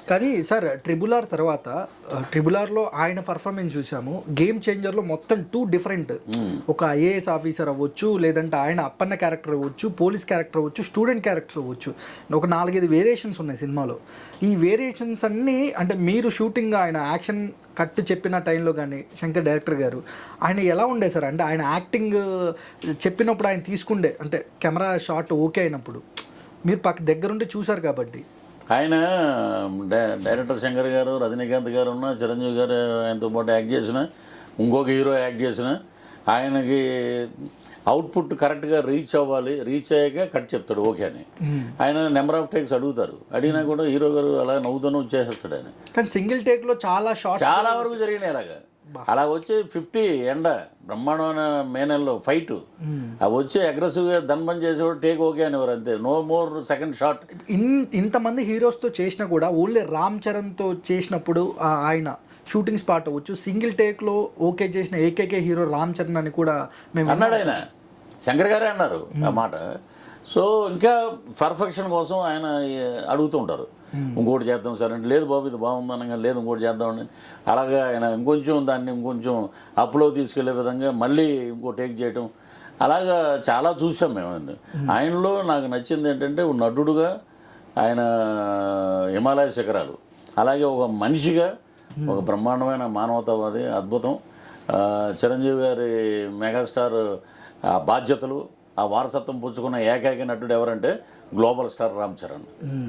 కానీ sir triple R తర్వాత triple ఆర్లో ఆయన పర్ఫార్మెన్స్ చూసాము, గేమ్ చేంజర్లో మొత్తం టూ డిఫరెంట్. ఒక ఐఏఎస్ ఆఫీసర్ అవ్వచ్చు, లేదంటే ఆయన అప్పన్న క్యారెక్టర్ అవ్వచ్చు, పోలీస్ క్యారెక్టర్ అవ్వచ్చు, స్టూడెంట్ క్యారెక్టర్ అవ్వచ్చు, ఒక 4-5 వేరియేషన్స్ ఉన్నాయి సినిమాలో. ఈ వేరియేషన్స్ అన్నీ అంటే మీరు షూటింగ్ ఆయన యాక్షన్ కట్ చెప్పిన టైంలో కానీ శంకర్ డైరెక్టర్ గారు ఆయన ఎలా ఉండే సార్? అంటే ఆయన యాక్టింగ్ చెప్పినప్పుడు ఆయన తీసుకుండే అంటే కెమెరా షాట్ ఓకే అయినప్పుడు మీరు దగ్గరుండి చూసారు కాబట్టి. ఆయన డైరెక్టర్ శంకర్ గారు, రజనీకాంత్ గారు ఉన్న, చిరంజీవి గారు ఆయనతో పాటు యాక్ట్ చేసిన, ఇంకొక హీరో యాక్ట్ చేసిన, ఆయనకి అవుట్పుట్ కరెక్ట్గా రీచ్ అవ్వాలి, రీచ్ అయ్యాక కట్ చెప్తాడు ఓకే అని. ఆయన నెంబర్ ఆఫ్ టేక్స్ అడుగుతారు, అడిగినా కూడా హీరో గారు అలా నవ్వుతూనే వచ్చేస్తాడు ఆయన. కానీ సింగిల్ టేక్లో చాలా వరకు జరిగినాయి అలాగా. అలా వచ్చి 50 ఎండ బ్రహ్మాండమైన మే నెలలో ఫైట్ అవి వచ్చి అగ్రెసివ్గా దంపని చేసేవాడు టేక్ ఓకే అనేవారు, అంతే, నో మోర్ సెకండ్ షాట్. ఇంతమంది హీరోస్తో చేసినా కూడా ఓన్లీ రామ్ చరణ్తో చేసినప్పుడు ఆయన షూటింగ్ స్పాట్ అవ్వచ్చు, సింగిల్ టేక్లో ఓకే చేసిన ఏకైక హీరో రామ్ చరణ్ అని కూడా మేము అన్నాడు ఆయన. శంకర్ గారే అన్నారు ఆ మాట. సో ఇంకా పర్ఫెక్షన్ కోసం ఆయన అడుగుతూ ఉంటారు, ఇంకోటి చేద్దాం సార్ అంటే, లేదు బాబు ఇది బాగుంది అనగా, లేదు ఇంకోటి చేద్దామని. అలాగా ఆయన ఇంకొంచెం అప్లో తీసుకెళ్లే విధంగా మళ్ళీ ఇంకో టేక్ చేయటం, అలాగా చాలా చూసాం మేము. ఆయనలో నాకు నచ్చింది ఏంటంటే నటుడుగా ఆయన హిమాలయ శిఖరాలు, అలాగే ఒక మనిషిగా ఒక బ్రహ్మాండమైన మానవతావాది, అద్భుతం. చిరంజీవి గారి మెగాస్టార్ ఆ బాధ్యతలు, ఆ వారసత్వం పుచ్చుకున్న ఏకైక నటుడు ఎవరంటే గ్లోబల్ స్టార్ రామ్ చరణ్.